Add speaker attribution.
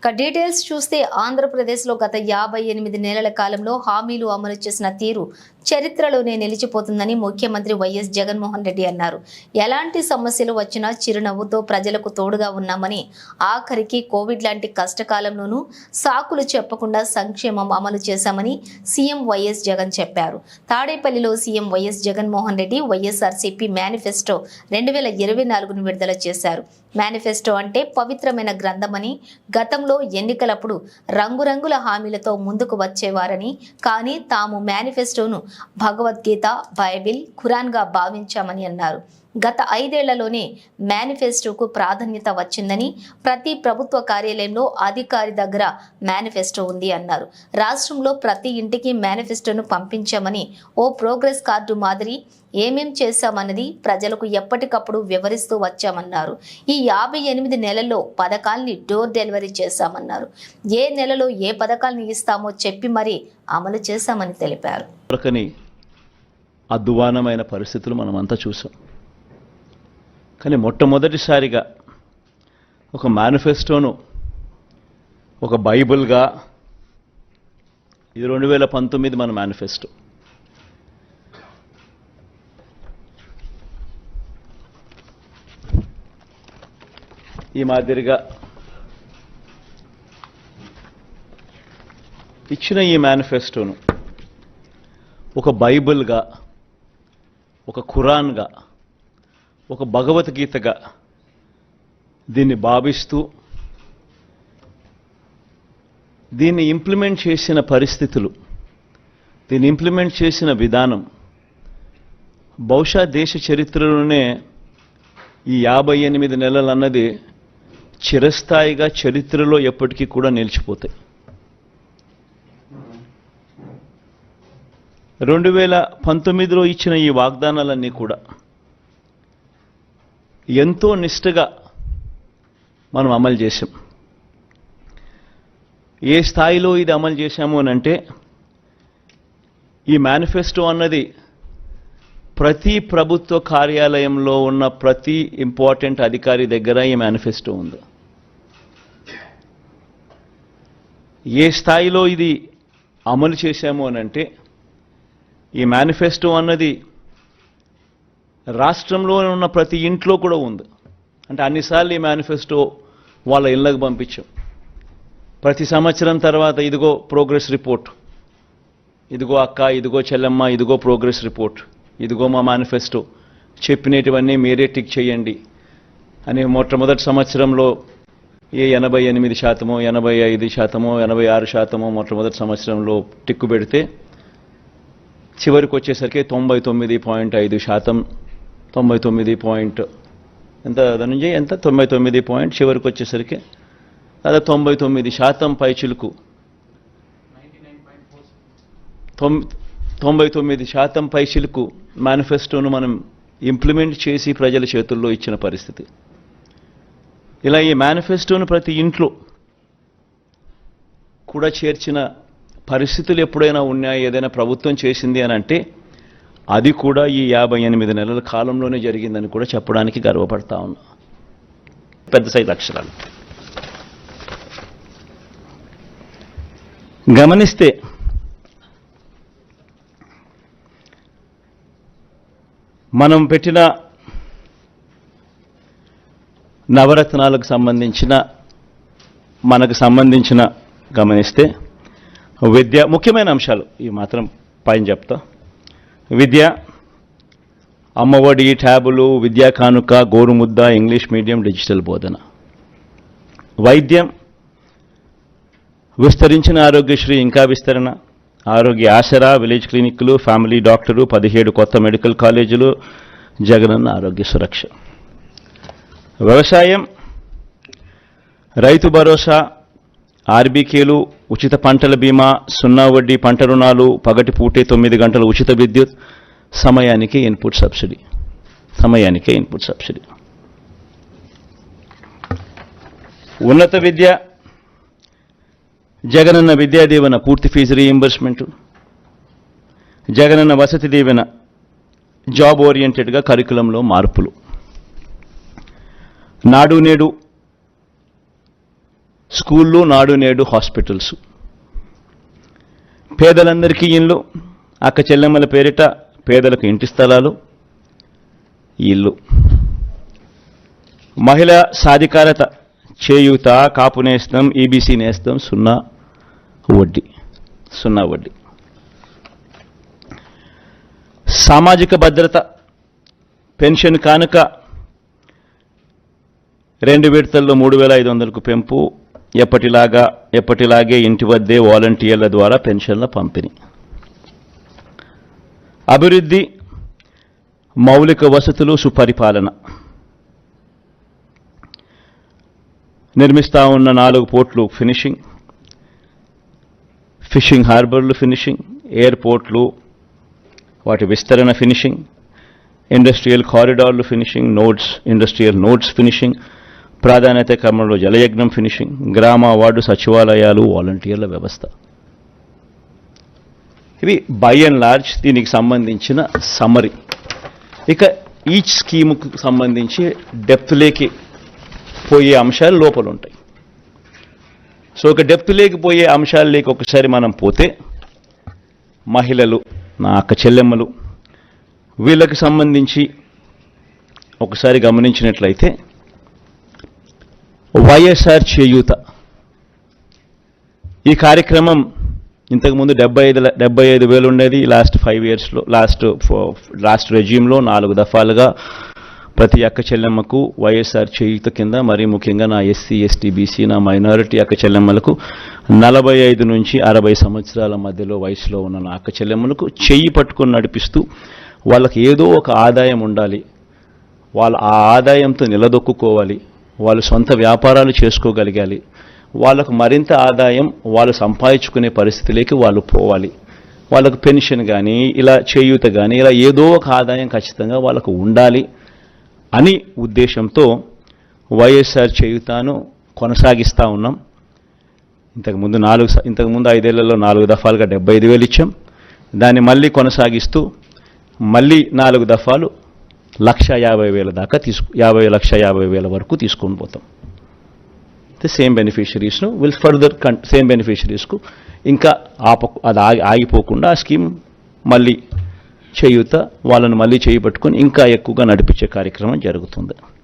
Speaker 1: Details చూస్తే ఆంధ్రప్రదేశ్లో గత 58 నెలల కాలంలో హామీలు అమలు చేసిన తీరు చరిత్రలోనే నిలిచిపోతుందని ముఖ్యమంత్రి వైఎస్ జగన్మోహన్ రెడ్డి అన్నారు. ఎలాంటి సమస్యలు వచ్చినా చిరునవ్వుతో ప్రజలకు తోడుగా ఉన్నామని, ఆఖరికి కోవిడ్ లాంటి కష్టకాలంలోనూ సాకులు చెప్పకుండా సంక్షేమం అమలు చేశామని సీఎం వైఎస్ జగన్ చెప్పారు. తాడేపల్లిలో సీఎం వైఎస్ జగన్మోహన్ రెడ్డి వైఎస్ఆర్సీపీ మేనిఫెస్టో 2024ను విడుదల చేశారు. మేనిఫెస్టో అంటే పవిత్రమైన గ్రంథమని, గతంలో ఎన్నికలప్పుడు రంగురంగుల హామీలతో ముందుకు వచ్చేవారని, కానీ తాము మేనిఫెస్టోను భగవద్గీత, బైబిల్, ఖురాన్గా భావించామని అన్నారు. గత 5 ఏళ్లలోనే మేనిఫెస్టోకు ప్రాధాన్యత వచ్చిందని, ప్రతి ప్రభుత్వ కార్యాలయంలో అధికారి దగ్గర మేనిఫెస్టో ఉంది అన్నారు. రాష్ట్రంలో ప్రతి ఇంటికి మేనిఫెస్టోను పంపించామని, ఓ ప్రోగ్రెస్ కార్డు మాదిరి ఏమేం చేశామన్నది ప్రజలకు ఎప్పటికప్పుడు వివరిస్తూ వచ్చామన్నారు. ఈ 58 నెలల్లో పథకాల్ని డోర్ డెలివరీ చేశామన్నారు. ఏ నెలలో ఏ పథకాల్ని ఇస్తామో చెప్పి మరీ అమలు చేశామని తెలిపారు.
Speaker 2: అద్వానమైన పరిస్థితులు మనమంతా చూసాం. కానీ మొట్టమొదటిసారిగా ఒక మేనిఫెస్టోను ఒక బైబిల్గా, ఇది 2019 మన మేనిఫెస్టో, ఈ మాదిరిగా ఇచ్చిన ఈ మేనిఫెస్టోను ఒక బైబిల్గా, ఒక ఖురాన్గా, ఒక భగవద్గీతగా దీన్ని భావిస్తూ దీన్ని ఇంప్లిమెంట్ చేసిన పరిస్థితులు, దీన్ని ఇంప్లిమెంట్ చేసిన విధానం బహుశా దేశ చరిత్రలోనే ఈ 58 నెలలు అన్నది చిరస్థాయిగా చరిత్రలో ఎప్పటికీ కూడా నిలిచిపోతాయి. 2019లో ఇచ్చిన ఈ వాగ్దానాలన్నీ కూడా ఎంతో నిష్ఠగా మనం అమలు చేశాం. ఏ స్థాయిలో ఇది అమలు చేశాము అని అంటే, ఈ మేనిఫెస్టో అన్నది ప్రతి ప్రభుత్వ కార్యాలయంలో ఉన్న ప్రతి ఇంపార్టెంట్ అధికారి దగ్గర ఈ మేనిఫెస్టో ఉంది. ఏ స్థాయిలో ఇది అమలు చేశాము అని అంటే, ఈ మేనిఫెస్టో అన్నది రాష్ట్రంలో ఉన్న ప్రతి ఇంట్లో కూడా ఉంది. అంటే అన్నిసార్లు ఈ మేనిఫెస్టో వాళ్ళ ఇళ్ళకు పంపించాం. ప్రతి సంవత్సరం తర్వాత ఇదిగో ప్రోగ్రెస్ రిపోర్ట్, ఇదిగో అక్క, ఇదిగో చెల్లెమ్మ, ఇదిగో ప్రోగ్రెస్ రిపోర్ట్, ఇదిగో మా మేనిఫెస్టో, చెప్పినటువన్నీ మీరే టిక్ చేయండి అని మొట్టమొదటి సంవత్సరంలో 88%, 85%, 86% మొట్టమొదటి సంవత్సరంలో టిక్కు పెడితే, చివరికి వచ్చేసరికి 99.5%, 99 ఎంత ధనంజయ్, ఎంత 99 చివరికి వచ్చేసరికి అదే 99% పైచిలుకు, 99% పైచిలుకు మేనిఫెస్టోను మనం ఇంప్లిమెంట్ చేసి ప్రజల చేతుల్లో ఇచ్చిన పరిస్థితి. ఇలా ఈ మేనిఫెస్టోను ప్రతి ఇంట్లో కూడా చేర్చిన పరిస్థితులు ఎప్పుడైనా ఉన్నాయా, ఏదైనా ప్రభుత్వం చేసింది అని అంటే అది కూడా ఈ 58 నెలల కాలంలోనే జరిగిందని కూడా చెప్పడానికి గర్వపడతా ఉన్నా. పెద్ద సైజు అక్షరాలు గమనిస్తే మనం పెట్టిన నవరత్నాలకు సంబంధించిన, మనకు సంబంధించిన గమనిస్తే విద్య, ముఖ్యమైన అంశాలు ఈ మాత్రం పైన చెప్తా. విద్య, అమ్మఒడి, ట్యాబులు, విద్యా కానుక, గోరుముద్ద, ఇంగ్లీష్ మీడియం, డిజిటల్ బోధన. వైద్యం, విస్తరించిన ఆరోగ్యశ్రీ ఇంకా విస్తరణ, ఆరోగ్య ఆసరా, విలేజ్ క్లినిక్లు, ఫ్యామిలీ డాక్టరు, 17 కొత్త మెడికల్ కాలేజీలు, జగనన్న ఆరోగ్య సురక్ష. వ్యవసాయం, రైతు భరోసా, ఆర్బీకేలు, ఉచిత పంటల బీమా, 0 వడ్డీ పంట రుణాలు, పగటిపూటే 9 గంటల ఉచిత విద్యుత్, సమయానికే ఇన్పుట్ సబ్సిడీ, సమయానికే ఇన్పుట్ సబ్సిడీ. ఉన్నత విద్య, జగనన్న విద్యా దీవెన, పూర్తి fee reimbursement, Jagananna Vasathi Deevena, job ఓరియంటెడ్గా కరికులంలో మార్పులు. నాడు నేడు స్కూళ్ళు, నాడు నేడు హాస్పిటల్స్, పేదలందరికీ ఇళ్ళు, అక్క చెల్లెమ్మల పేరిట పేదలకు ఇంటి స్థలాలు, ఇల్లు, మహిళా సాధికారత, చేయూత, కాపు నేస్తం, ఈబీసీ నేస్తం, సున్నా వడ్డీ. సామాజిక భద్రత, పెన్షన్ కానుక 2 విడతల్లో 3,500కు పెంపు, ఎప్పటిలాగే ఇంటి వద్దే వాలంటీర్ల ద్వారా పెన్షన్ల పంపిణీ. అభివృద్ధి, మౌలిక వసతులు, సుపరిపాలన. నిర్మిస్తా ఉన్న 4 పోర్ట్లు ఫినిషింగ్, ఫిషింగ్ హార్బర్లు ఫినిషింగ్, ఎయిర్పోర్ట్లు వాటి విస్తరణ ఫినిషింగ్, ఇండస్ట్రియల్ కారిడార్లు ఫినిషింగ్, ఇండస్ట్రియల్ నోడ్స్ ఫినిషింగ్, ప్రాధాన్యత క్రమంలో జలయజ్ఞం ఫినిషింగ్, గ్రామ వార్డు సచివాలయాలు, వాలంటీర్ల వ్యవస్థ. ఇవి బై అండ్ లార్జ్ దీనికి సంబంధించిన సమ్మరీ. ఇక ఈచ్ స్కీముకు సంబంధించి డెప్త్లోకి పోయే అంశాలు లోపల ఉంటాయి. సో ఒక డెప్త్లోకి పోయే అంశాలలోకి ఒకసారి మనం పోతే, మహిళలు, నా అక్క చెల్లెమ్మలు, వీళ్ళకి సంబంధించి ఒకసారి గమనించినట్లయితే వైఎస్ఆర్ చేయూత ఈ కార్యక్రమం ఇంతకుముందు 75,000 ఉండేది. లాస్ట్ 5 ఇయర్స్లో లాస్ట్ రెజ్యూమ్లో 4 దఫాలుగా ప్రతి అక్క చెల్లెమ్మకు వైఎస్ఆర్ చేయూత కింద, మరీ ముఖ్యంగా నా ఎస్సీ, ఎస్టీ, బీసీ, నా మైనారిటీ అక్క చెల్లెమ్మలకు 45 నుంచి 60 సంవత్సరాల మధ్యలో వయసులో ఉన్న నా అక్క చెల్లెమ్మలకు చెయ్యి పట్టుకొని నడిపిస్తూ వాళ్ళకి ఏదో ఒక ఆదాయం ఉండాలి, వాళ్ళ ఆ ఆదాయంతో నిలదొక్కుకోవాలి, వాళ్ళు సొంత వ్యాపారాలు చేసుకోగలగాలి, వాళ్ళకు మరింత ఆదాయం వాళ్ళు సంపాదించుకునే పరిస్థితిలోకి వాళ్ళు పోవాలి, వాళ్ళకు పెన్షన్ కానీ ఇలా చేయూత కానీ ఇలా ఏదో ఒక ఆదాయం ఖచ్చితంగా వాళ్ళకు ఉండాలి అని ఉద్దేశంతో వైఎస్ఆర్ చేయూతను కొనసాగిస్తూ ఉన్నాం. ఇంతకుముందు 5 ఏళ్లలో 4 దఫాలుగా 75,000 ఇచ్చాం. దాన్ని మళ్ళీ కొనసాగిస్తూ మళ్ళీ 4 దఫాలు 1,50,000 దాకా 50,50,000 వరకు తీసుకొని పోతాం. సేమ్ బెనిఫిషరీస్ను సేమ్ బెనిఫిషరీస్కు ఇంకా అది ఆగిపోకుండా ఆ స్కీమ్ మళ్ళీ చేయూత వాళ్ళను మళ్ళీ చేయి పట్టుకొని ఇంకా ఎక్కువగా నడిపించే కార్యక్రమం జరుగుతుంది.